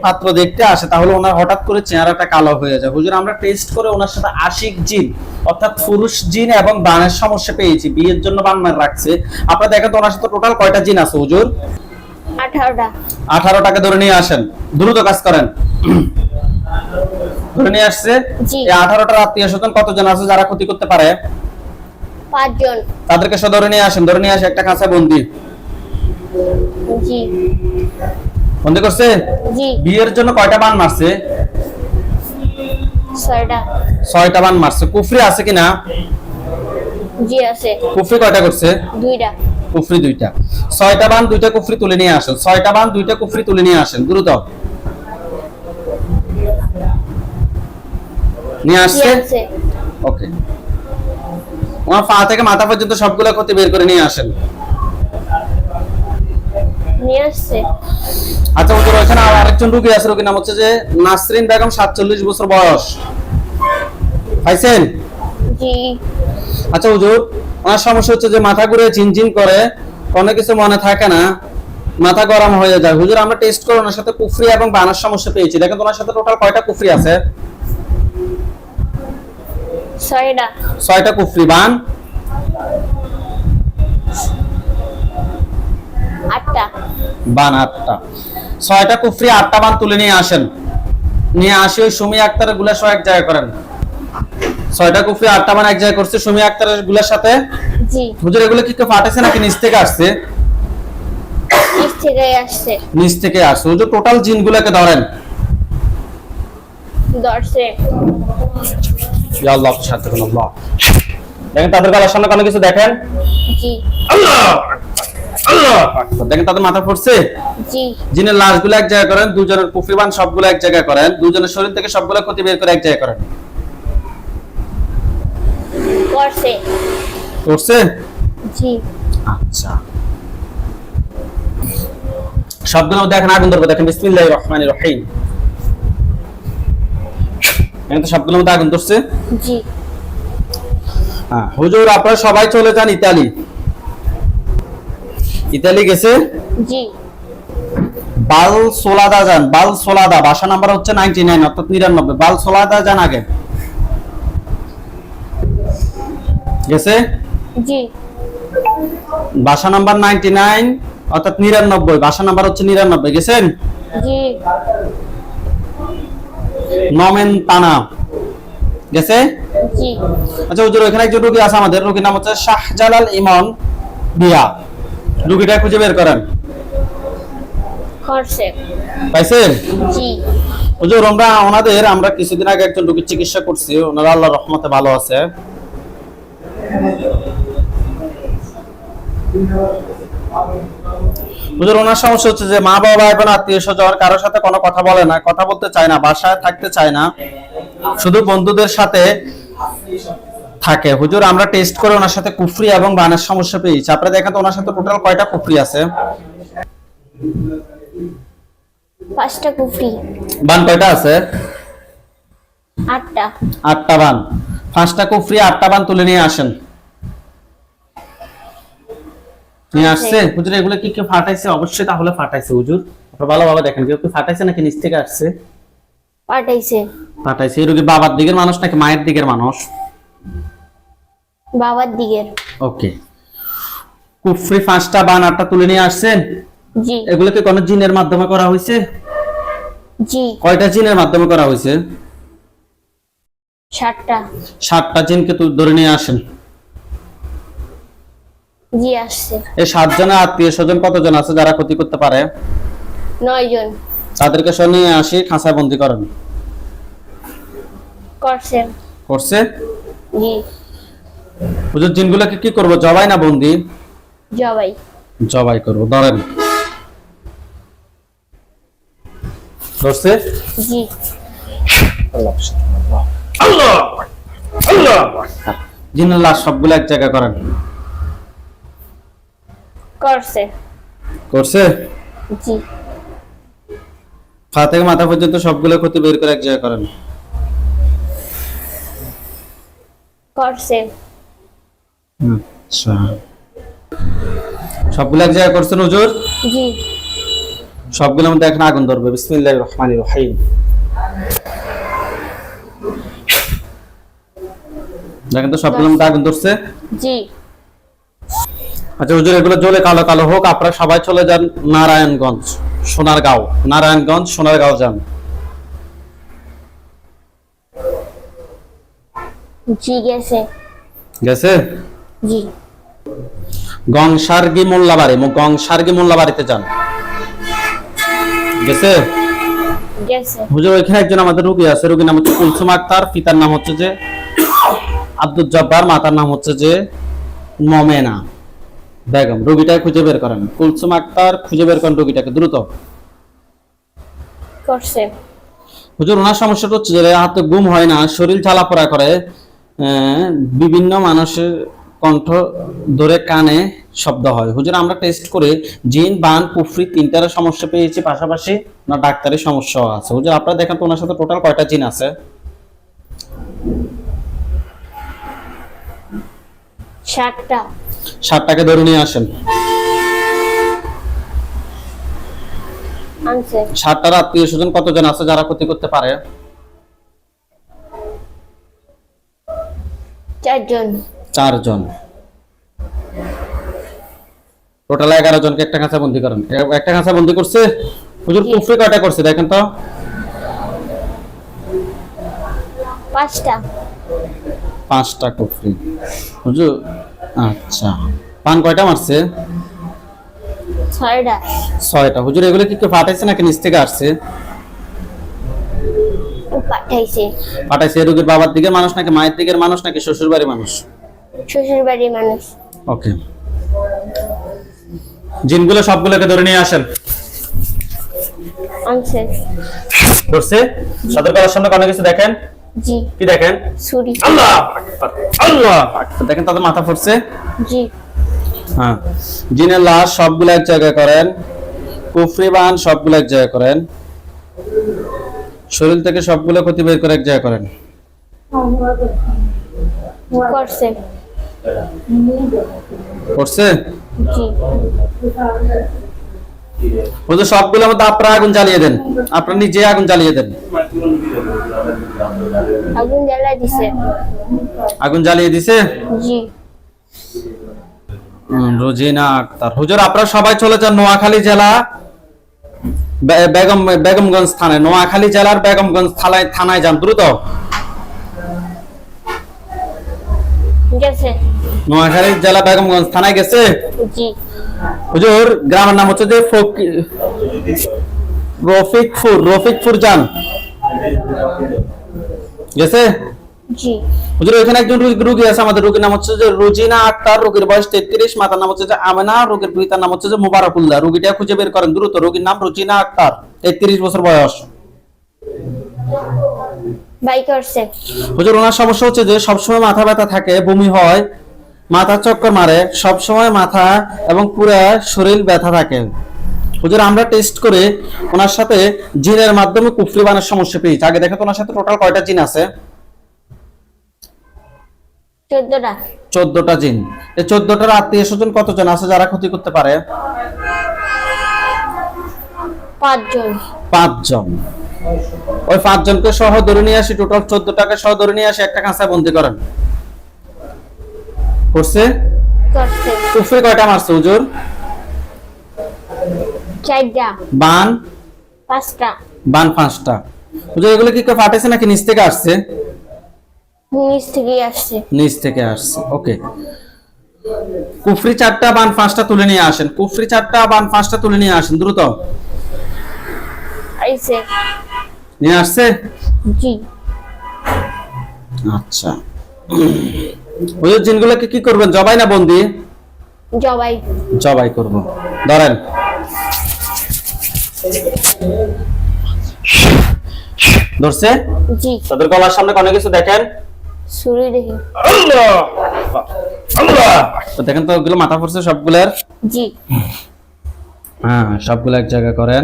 পাত্র দেখতে আসে তাহলে ওনার হঠাৎ করে চেহারাটা কালো হয়ে যায় হুজুর। আমরা টেস্ট করে ওনার সাথে আশিক জিন অর্থাৎ পুরুষ জিন এবং বানের সমস্যা পেয়েছি। বিয়ের জন্য বানমার রাখছে। আপনারা দেখেন তো ওনার সাথে টোটাল কয়টা জিন আছে হুজুর? 18টা। 18টাকে ধরে নিয়ে আসেন, দ্রুত কাজ করেন। ধরে নিয়ে আসছে। জি। এই 18টার আত্মীয় স্বজন কতজন আছে যারা ক্ষতি করতে পারে? 5 জন। তাদেরকে সব ধরে নিয়ে আসেন। ধরে নিয়ে আসে একটা কাঁচা বন্দি। জি বন্দি করছে? জি বিয়ের জন্য কয়টা বান মারছে? 6টা। 6টা বান মারছে। কুফরি আছে কিনা? জি আছে। কুফরি কয়টা করছে? 2টা। কুফরি 2টা। 6টা বান 2টা কুফরি তুলে নিয়ে আসেন। 6টা বান 2টা কুফরি তুলে নিয়ে আসেন দ্রুত। নিয়ে জি আসছে? আছে। ওকে। ওনার পা থেকে মাথা পর্যন্ত সবগুলো ক্ষতি বের করে নিয়ে আসেন। নিয়ে আসছে। আচ্ছা হুজুর ওখানে আরেকজন রোগী আছে। রোগীর নাম হচ্ছে যে নাসরিন বেগম 47 বছর বয়স। পাইছেন? জি আচ্ছা হুজুর ওনার সমস্যা হচ্ছে যে মাথা ঘুরে ঝিনঝিন করে, কোনো কিছু মনে থাকে না, মাথা গরম হয়ে যায় হুজুর। আমরা টেস্ট করে ওনার সাথে কুফরি এবং বানের সমস্যা পেয়েছি। দেখেন তো ওনার সাথে টোটাল কয়টা কুফরি আছে? 6টা। 6টা কুফরি। বান? 8টা। বান 8টা। 6টা কুফরি 8টা বান তুলে নিয়ে আসেন। নিয়ে আসি ওই সুমি আক্তারের গুলা সহ এক জায়গায় করেন। 6টা কুফরি 8টা বান এক জায়গায় করছে সুমি আক্তারের গুলার সাথে। জি হুজুর এগুলো কি কেউ ফাটেছে নাকি নিচ থেকে আসছে? নিচ থেকে আসছে। নিচ থেকে আসছে। হুজুর টোটাল জিনগুলোকে ধরেন। ধরছে। ইয়া আল্লাহ শান্তি করুন আল্লাহ। দেখেন তাদের গলার সামনে কোনো কিছু দেখেন? জি আল্লাহ আল্লাহ আকবার। দেখেন তাদের মাথা পড়ছে। জি জিনের লাশগুলো এক জায়গায় করেন। 2 জনের কুফরিবান সবগুলো এক জায়গায় করেন। 2 জনের শরীর থেকে সবগুলো ক্ষতি বের করে এক জায়গায় করেন। করছে। করছে? জি আচ্ছা সবগুলো দেখেন আগুন ধরবে। দেখেন বিসমিল্লাহির রহমানির রহিম। দেখেন তো সবগুলোর মধ্যে আগুন ধরছে। জি হ্যাঁ হুজুর আপনারা সবাই চলে যান ইতালি। ইতালি গেছে? জি বাল সোলাদা যান। বাল সোলাদা বাসা নাম্বার হচ্ছে 99 অর্থাৎ 99। বাল সোলাদা যান আগে। গেছে? জি বাসা নাম্বার 99 অর্থাৎ 99, বাসা নাম্বার হচ্ছে 99, গেছেন? জি নমেন তানা, গেছে? জি আচ্ছা হুজুর, এখানে একজন রোগী আছে আমাদের, রোগীর নাম হচ্ছে শাহজালাল ইমন বিয়া, রোগীটা খুঁজে বের করেন। করছে। পাইছেন? জি হুজুর, আমরা কিছুদিন আগে একজন রোগীর চিকিৎসা করছি, ওনারা আল্লাহর রহমতে ভালো আছে। হুজুর, ওনার সমস্যা হচ্ছে যে মা বাবা এবং আত্মীয় স্বজন কারোর সাথে কোনো কথা বলে না, কথা বলতে চায় না, বাসায় থাকতে চায় না, শুধু বন্ধুদের সাথে থাকে। হুজুর, আমরা টেস্ট করে ওনার সাথে কুফরি এবং বানের সমস্যা পেয়েছি। আপনারা দেখেন তো ওনার সাথে টোটাল কয়টা কুফরি আছে? 5টা কুফরি। বান কয়টা আছে? 8টা। 8টা বান। 5টা কুফরি, 8টা বান তুলে নিয়ে আসেন। নিয়ে আসছে? হুজুর, এগুলো কি কেউ ফাটাইছে? অবশ্যই তাহলে ফাটাইছে হুজুর। আপনারা ভালোভাবে দেখেন, কেউ কি ফাটাইছে নাকি নিচ থেকে আসছে? পাঠাইছে। ফাটাইছে। এই রোগী বাবার দিকের মানুষ নাকি মায়ের দিকের মানুষ? বাবার দিকের। ওকে। কুফরি 5টা বান 8টা তুলে নিয়ে আসছেন? জি এগুলো কি কোন জিনের মাধ্যমে করা হয়েছে? জি কয়টা জিনের মাধ্যমে করা হয়েছে? 7টা। 7টা জিনকে ধরে নিয়ে আসেন। জি আসছে। এই 7 জনের আত্মীয় স্বজন কতজন আছে যারা ক্ষতি করতে পারে? 9 জন। তাদেরকে সহ নিয়ে আসি, খাঁচায় বন্দি করেন। করছে। করছে? জি হুজুর, জিনগুলোকে কি করব, জবাই না বন্দি? জবাই। জবাই করব। ধরেন। ধরছে? জি আল্লাহ আল্লাহ আল্লাহ। জিনের লাশ সবগুলো এক জায়গায় করেন। করছে। করছে? জি পা থেকে মাথা পর্যন্ত সবগুলো ক্ষতি বের করে এক জায়গায় করেন। করছে। আচ্ছা, সবগুলো এক জায়গায় করছেন হুজুর? জি সবগুলোর মধ্যে এখন আগুন ধরবে। বিসমিল্লাহির রহমানির রহিম। দেখেন তো সবগুলোর মধ্যে আগুন ধরছে? জি আচ্ছা হুজুর, এগুলো জ্বলে কালো কালো হোক, আপনারা সবাই চলে যান নারায়ণগঞ্জ, সোনারগাঁও। নারায়ণগঞ্জ, সোনারগাঁও যান। জি গেছে। গেছে? জি গংসার্গি মোল্লাবাড়ি, গংসার্গি মোল্লাবাড়িতে যান। গেছে? গেছে। হুজুর, ওইখানে একজন আমাদের রোগী আছে, রোগীর নাম হচ্ছে কুলসুম আক্তার, পিতার নাম হচ্ছে যে আব্দুল জব্বার, মাতার নাম হচ্ছে যে মমেনা বেগম। রোগীটাকে খুঁজে বের করেন। কুলসুম আক্তার, খুঁজে বের করেন রোগীটাকে দ্রুত। করছে। হুজুর, ওনার সমস্যাটা হচ্ছে যে হাতে ঘুম হয় না, শরীর জ্বালাপোড়া করে, বিভিন্ন মানুষের কণ্ঠ ধরে কানে শব্দ হয়। হুজুর, আমরা টেস্ট করে জিন, বান, কুফরি 3টার সমস্যা পেয়েছি, পাশাপাশি না ডাক্তারের সমস্যাও আছে। হুজুর, আপনারা দেখেন তো ওনার সাথে টোটাল কয়টা জিন আছে? 7টা। 7টাকে ধরে নিয়ে আসেন। আনছে। 7টার আত্মীয় স্বজন কতজন আছে যারা ক্ষতি করতে পারে? 4 জন। 4 জন। টোটাল 11 জনকে একটা খাঁচা বন্দি করেন। একটা খাঁচা বন্দি করছে। হুজুর, কুফরি কয়টা করছে দেখেন তো? 5টা। 5টা কুফরি। হুজুর, আচ্ছা, পান কয়টা মারছে? 6টা। 6টা। হুজুর, এগুলো কি কেউ ফাটাইছে নাকি নিচ থেকে আসছে? পাঠাইছে। ফাটাইছে। রোগীর বাবার দিকের মানুষ নাকি মায়ের দিকের মানুষ নাকি শ্বশুর বাড়ির মানুষ? শ্বশুর বাড়ির মানুষ। ওকে। জিনগুলো সবগুলোকে ধরে নিয়ে আসেন। আনছে। ধরছে? সদর করার সামনে কোনো কিছু দেখেন? জি কি দেখেন? ছুরি। আল্লাহ আকবার, আল্লাহ আকবার। দেখেন তাদের মাথা ফুটছে। জি হ্যাঁ। জিনের লাশ সবগুলো এক জায়গায় করেন। কুফরি বান সবগুলো এক জায়গায় করেন। শরীর থেকে সবগুলো ক্ষতি বের করে এক জায়গায় করেন। করছে। করছে? জি হুজুর, সবগুলোর মধ্যে আপনারা আগুন জ্বালিয়ে দেন। আপনারা নিজে আগুন জ্বালিয়ে দেন। আগুন জ্বালাই দিছে। আগুন জ্বালিয়ে দিছে? জি রোজিনা আক্তার। হুজুর আপনারা সবাই চলে যান নোয়াখালী জেলা বেগমগঞ্জ থানায়, নোয়াখালী জেলার বেগমগঞ্জ থানায় যান দ্রুত। গেছে। নোয়াখালী জেলা বেগমগঞ্জ থানায় গেছে। জি। হুজুর গ্রামের নাম হচ্ছে যে রফিকপুর যান গেছে। জি। হুজুর এখানে একজন রোগী আছে, আমাদের রোগীর নাম হচ্ছে যে রোজিনা আক্তার, রোগীর বয়স 33, মাতার নাম হচ্ছে যে আমেনা, রোগীর পিতার নাম হচ্ছে যে মুবারকুল্লাহ। রোগীটা খুঁজে বের করেন দ্রুত। রোগীর নাম রোজিনা আক্তার, 33 বছর বয়স। বাই করছে। হুজুর ওনার সমস্যা হচ্ছে যে সবসময় মাথা ব্যথা থাকে, বমি হয়, মাথা চক্কর মারে, সবসময় মাথা এবং পুরো শরীর ব্যথা থাকে। হুজুর আমরা টেস্ট করে ওনার সাথে জিনের মাধ্যমে কুফরি বানার সমস্যা পেয়েছি। আগে দেখো তো ওনার সাথে টোটাল কয়টা জিন আছে? 14টা। 14টা জিন। এই 14টার আত্মীয় স্বজন কতজন আছে যারা ক্ষতি করতে পারে? 5 জন। 5 জন। ওই 5 জনকে সহ ধরে নিয়ে আসি, টোটাল 14টাকে সহ ধরে নিয়ে আসি, একটা কাঁচায় বন্দি করেন। করছে? করছে। কুফরি কয়টা মারছে হুজুর? 4টা। বান? 5টা। বান 5টা। হুজুর এগুলো কি কেউ ফাটেছে নাকি নিচ থেকে আসছে? নিচ থেকে আসছে। নিচ থেকে আসছে। ওকে। কুফরি 4টা, বান 5টা তুলে নিয়ে আসেন। কুফরি 4টা, বান 5টা তুলে নিয়ে আসেন দ্রুত। আইছে। নিয়ে আসছে? জি। আচ্ছা। হুজুর জিনগুলোকে কি করবেন, জবাই না বন্দি? জবাই। জবাই করব। ধরেন। ধরছে? জি। তাদের গলার সামনে কোনো কিছু দেখেন? ছুরি দেখি। আল্লাহ আল্লাহ। তো দেখেন তো ওগুলো মাথা পড়ছে সবগুলোর? জি। হ্যাঁ সবগুলো এক জায়গায় করেন।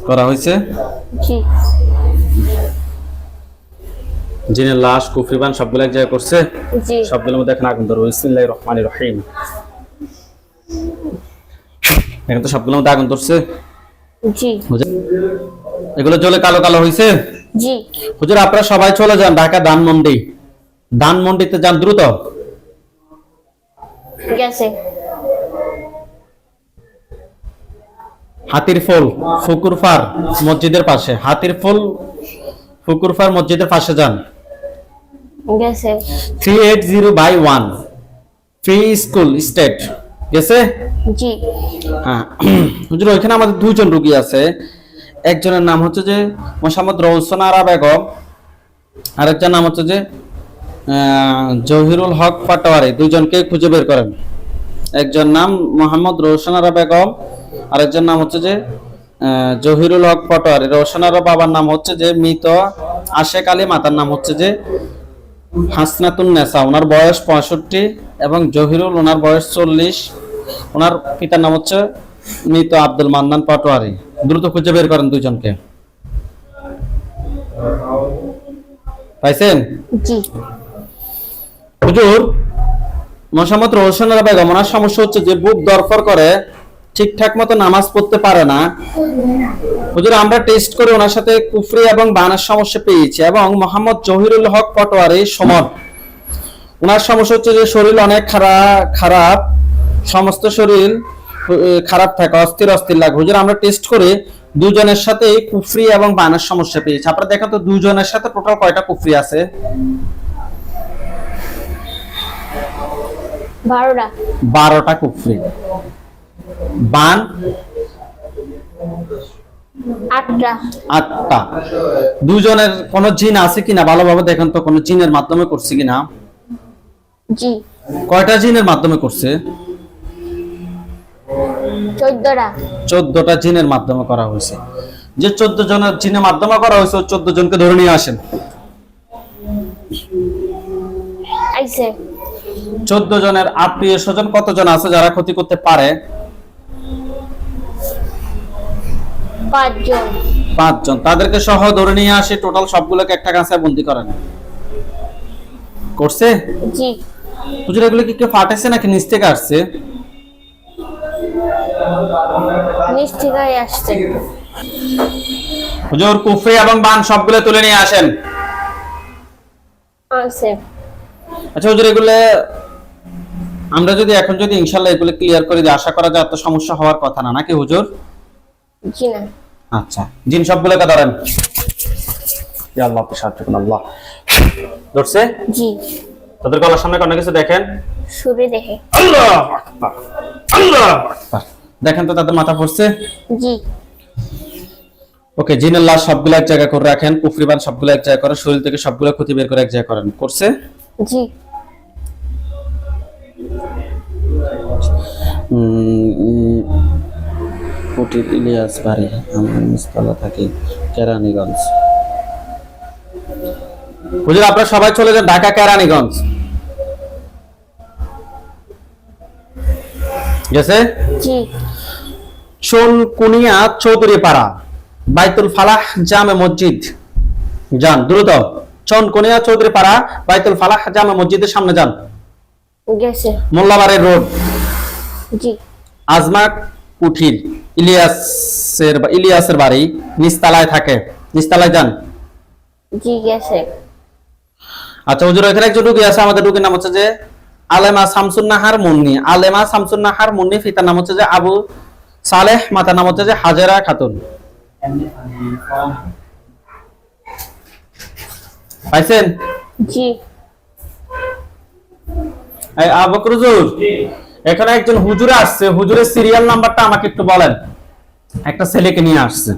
করা হয়েছে? জি। জিনের লাশ কুফরিবান সবগুলো এক জায়গায় করছে। জি। সবগুলোর মধ্যে এখন আগুন ধরো। বিসমিল্লাহির রহমানির রহিম। এখন তো সবগুলোর মধ্যে আগুন ধরছে। জি। এগুলো জ্বলে কালো কালো হয়েছে। জি। হুজুর আপনারা সবাই চলে যান ঢাকা ধানমন্ডি। ধানমন্ডিতে যান দ্রুত। গেছে। হাতির ফুল ফুকুরফার মসজিদের পাশে, হাতির ফুল ফুকুরফার মসজিদের পাশে যান। গেছে। 380/1 ফ্রি স্কুল স্টেট গেছে। জি। হ্যাঁ হুজুর ওইখানে আমাদের 2 জন রোগী আছে। একজনের নাম হচ্ছে যে মোহাম্মদ রওশন আরা বেগম, আরেকজনের নাম হচ্ছে যে জহিরুল হক পাটোয়ারি। 2 জনকে খুঁজে বের করেন। একজন নাম মোহাম্মদ রওশন আরা বেগম, আরেকজন নাম হচ্ছে যে জহিরুল হক পাটোয়ারি। রওশন আরা বাবার নাম হচ্ছে যে মৃত আশেক আলী, মাতার নাম হচ্ছে যে হাসনাতুন নেসা, ওনার বয়স 65 এবং জহিরুল ওনার বয়স 40। ওনার পিতার নাম হচ্ছে মৃত আব্দুল মান্নান পাটোয়ারি। দ্রুত খুঁজে বের করেন 2 জনকে। পাইছেন? জি। হুজুর মোহাম্মদ রওশন আরা বেগম, ওনার সমস্যা হচ্ছে যে বুক দরফর করে, ঠিকঠাক মতো নামাজ পড়তে পারে না। হুজুর আমরা টেস্ট করে ওনার সাথে কুফরি এবং বানার সমস্যা পেয়েছি। এবং মোহাম্মদ জহিরুল হক পাটোয়ারি সমর, ওনার সমস্যা হচ্ছে যে শরীর অনেক খারাপ, সমস্ত শরীর খারাপ থাকে, অস্থির লাগে। হুজুর আমরা টেস্ট করে 2 জনের সাথে কুফরি এবং বানার সমস্যা পেয়েছি। আপনারা দেখেন তো 2 জনের সাথে টোটাল কয়টা কুফরি আছে? 12টা। 12টা কুফরি। বান 8টা। 8টা। 2 জনের কোন জিন আছে কিনা ভালোভাবে দেখেন তো, কোন জিনের মাধ্যমে করছে কিনা। জি। কয়টা জিনের মাধ্যমে করছে? 14টা। 14টা জিনের মাধ্যমে করা হয়েছে। যে 14 জনের জিনের মাধ্যমে করা হয়েছে, 14 জনকে ধরে নিয়ে আসেন। আইছে। 14 জনের আত্মীয় স্বজন কতজন আছে যারা ক্ষতি করতে পারে? 5 জন। 5 জন। তাদেরকে সহ ধরে নিয়ে আসে, টোটাল সবগুলোকে একটা কাঁচায় বন্দি করেন। করছে? জি। হুজুর এগুলো কি কেউ ফাটাইছে নাকি নিচ থেকে আসছে? নিচ থেকে আসছে। হুজুর কুফরি এবং বান সবগুলো তুলে নিয়ে আসেন। আছে। আচ্ছা হুজুর, এগুলো আমরা যদি এখন যদি ইনশাআল্লাহ এগুলো ক্লিয়ার করে দিই, আশা করা যায় এত সমস্যা হওয়ার কথা না, নাকি হুজুর? জি না। আচ্ছা, জিন সবগুলোকে ধরেন। ইয়া আল্লাহ, সাহায্য করুন আল্লাহ। ধরছে? জি। তাদের গলার সামনে কোনো কিছু দেখেন? শুরু দেখে। আল্লাহু আকবার, আল্লাহু আকবার। দেখেন তো তাদের মাথা পড়ছে? জি। ওকে, জিনের লাশ সবগুলো এক জায়গায় করে রাখেন, কুফরিবান সবগুলো এক জায়গায় করে, শরীর থেকে সবগুলো ক্ষতি বের করে এক জায়গায় করেন। করছে? জি। কুটির ইলিয়াস বাড়ি, আমরা নিচতলা থাকি, কেরানীগঞ্জ। হুজুর আপনারা সবাই চলে যান ঢাকা কেরানীগঞ্জ। গেছে? জি। চনকুনিয়া চৌধুরী পাড়া, বাইতুল ফালাহ জামে মসজিদ। যান দ্রুত। চনকুনিয়া চৌধুরী পাড়া, বাইতুল ফালাহ জামে মসজিদের সামনে যান। গেছে। মোল্লাবাড়ির রোড, জি। আজমা কুঠির, ইলিয়াসের বাড়ি নিচতলায় থাকে, নিচতলায় যান। জি গেছে। আচ্ছা হুজুর, এখানে একজন রোগী আছে, আমাদের রোগীর নাম হচ্ছে যে আলেমা শামসুন নাহার মুন্নি। আলেমা শামসুন নাহার মুন্নি, পিতার নাম হচ্ছে যে আবু সালেহ, মাতার নাম হচ্ছে যে হাজেরা খাতুন। পাইছেন? জি। এই আবু বকর হুজুর, এখানে একজন হুজুর আসছে, হুজুরের সিরিয়াল নাম্বারটা আমাকে একটু বলেন। একটা ছেলেকে নিয়ে আসছে।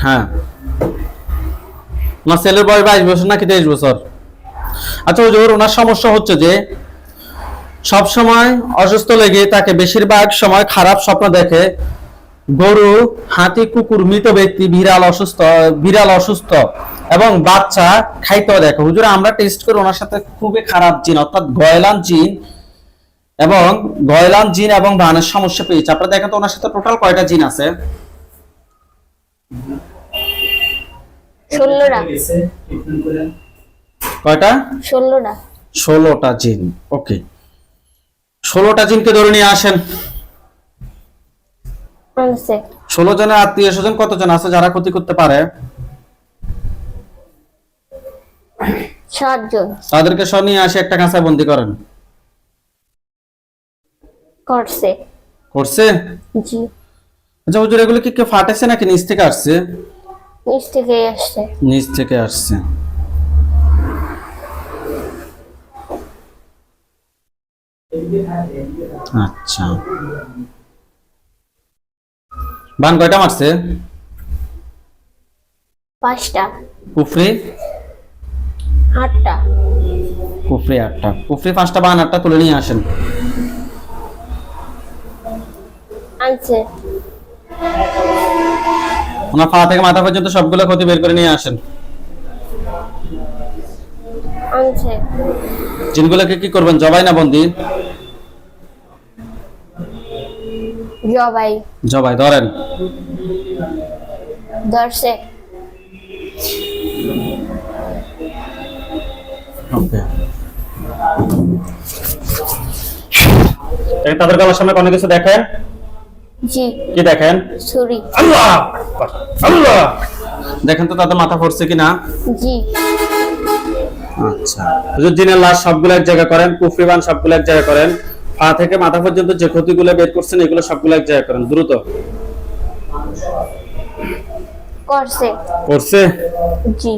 হ্যাঁ, না ছেলের বয়স 22 বছর নাকি 23 বছর। আচ্ছা হুজুর, ওনার সমস্যা হচ্ছে যে সব সময় অসুস্থ লেগে তাকে বেশিরভাগ সময় খারাপ স্বপ্ন দেখে, গরু, হাতি, কুকুর, মৃত ব্যক্তি, বিড়াল অসুস্থ এবং বাচ্চা খাইতেও দেখে। হুজুর আমরা টেস্ট করে ওনার সাথে খুবই খারাপ জিন অর্থাৎ গয়লান জিন এবং ভানের সমস্যা পেয়েছে। আপনারা দেখেন তো ওনার সাথে টোটাল কয়টা জিন আছে? 16টা। কয়টা? 16টা। 16টা জিন। ওকে, 16টা জিনকে ধরে নিয়ে আসেন। আছে। 16 জনের আত্মীয় স্বজন কতজন আছে যারা ক্ষতি করতে পারে? 7 জন। তাদেরকে সব নিয়ে আসে একটা কাঁচায় বন্দি করেন। করছে। করছে? জি। আচ্ছা হুজুর, এগুলো কি কেউ ফাটেছে নাকি নিচ থেকে আসছে? নিচ থেকে আসছে। নিচ থেকে আসছে। আচ্ছা, বান কয়টা মারছে? 5টা। কুফরি? 8টা। কুফরি 8টা। কুফরি 5টা, বান 8টা। তুলে নিয়ে আসেন। আনছে। ওনার পা থেকে মাথা পর্যন্ত সবগুলো ক্ষতি বের করে নিয়ে আসেন। আনছে। জিনগুলোকে কি করবেন, জবাই না বন্দি? জবাই। জবাই। ধরেন। ধরছে। ওকে, তাদের গলার সামনে কোনো কিছু দেখেন? জি। কি দেখেন? ছুরি। আল্লাহ আকবার, আল্লাহ। দেখেন তো তাদের মাথা পড়ছে কিনা? জি। আচ্ছা হুজুর, জিনের লাশ সবগুলো এক জায়গা করেন, কুফরিবান সবগুলো এক জায়গা করেন, পা থেকে মাথা পর্যন্ত যে ক্ষতিগুলো বের করছেন এগুলো সবগুলো এক জায়গা করেন দ্রুত। করছে। করছে? জি।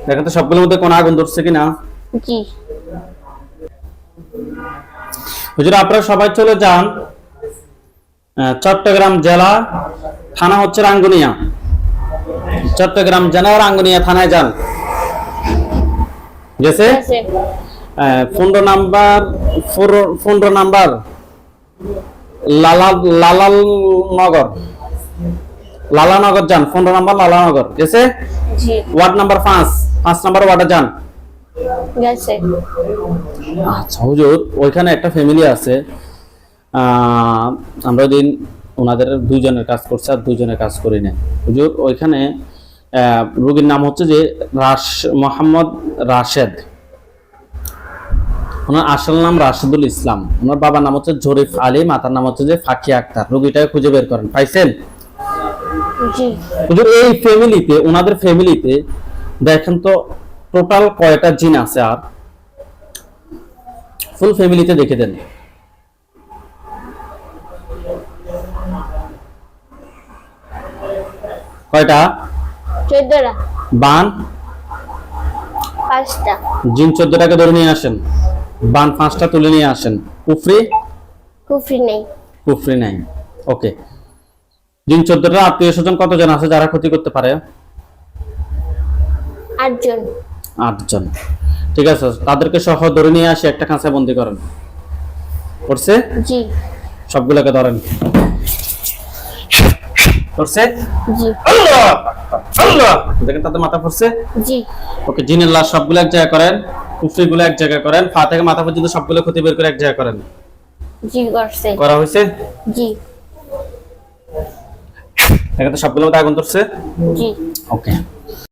দেখেন তো সবগুলোর মধ্যে কোন আগুন ধরছে কিনা? জি। হুজুর আপনারা সবাই চলে যান চট্টগ্রাম জেলা, থানা হচ্ছে রাঙ্গুনিয়া। চট্টগ্রাম জেলা রাঙ্গুনিয়া থানায় যান। গেছে? 15 নাম্বার লালানগর যান। 15 নাম্বার লালানগর। গেছে? জি। ওয়ার্ড নাম্বার 5 নাম্বার ওয়ার্ডে যান। গেছে। আচ্ছা হুজুর, ওইখানে একটা ফ্যামিলি আছে, আমরা দিন ওনাদের 2 জনের কাজ করছে আর 2 জনের কাজ করি না। হুজুর ওইখানে রোগীর নাম হচ্ছে যে মোহাম্মদ রাশেদ। ওনার আসল নাম রাশিদুল ইসলাম, ওনার বাবার নাম হচ্ছে জরিফ আলী, মাতার নাম হচ্ছে যে ফাকিয়া আক্তার। রোগীটাকে খুঁজে বের করেন, পাইছেন? জি হুজুর এই ফ্যামিলিতে, ওনাদের ফ্যামিলিতে দেখেন তো টোটাল কয়টা জিন আছে, আর ফুল ফ্যামিলিতে দেখে দেন। কয়টা? 14টা, বান 5টা, জিন 14টাকে ধরে নিয়ে আসেন, বান 5টা তুলে নিয়ে আসেন, কুফরি কুফরি নেই, কুফরি নাই। ওকে, জিন 14টা আত্মীয় স্বজন কতজন আছে যারা ক্ষতি করতে পারে? 8 জন। 8 জন। ঠিক আছে, তাদেরকে সহ ধরে নিয়ে আসি, একটা খাঁচায় বন্দি করেন। করছে? জি সবগুলোকে ধরেন। করছে? জি আল্লাহ আল্লাহ, দেখেন তাদের মাথা পড়ছে। জি ওকে, জিনের লাশ সবগুলো এক জায়গায় করেন, কুফরিগুলো এক জায়গায় করেন, পা থেকে মাথা পর্যন্ত সবগুলো ক্ষতি বের করে এক জায়গায় করেন। জি করছে। করা হয়েছে? জি দেখেন তো সবগুলো মধ্যে আগুন ধরছে। জি ওকে।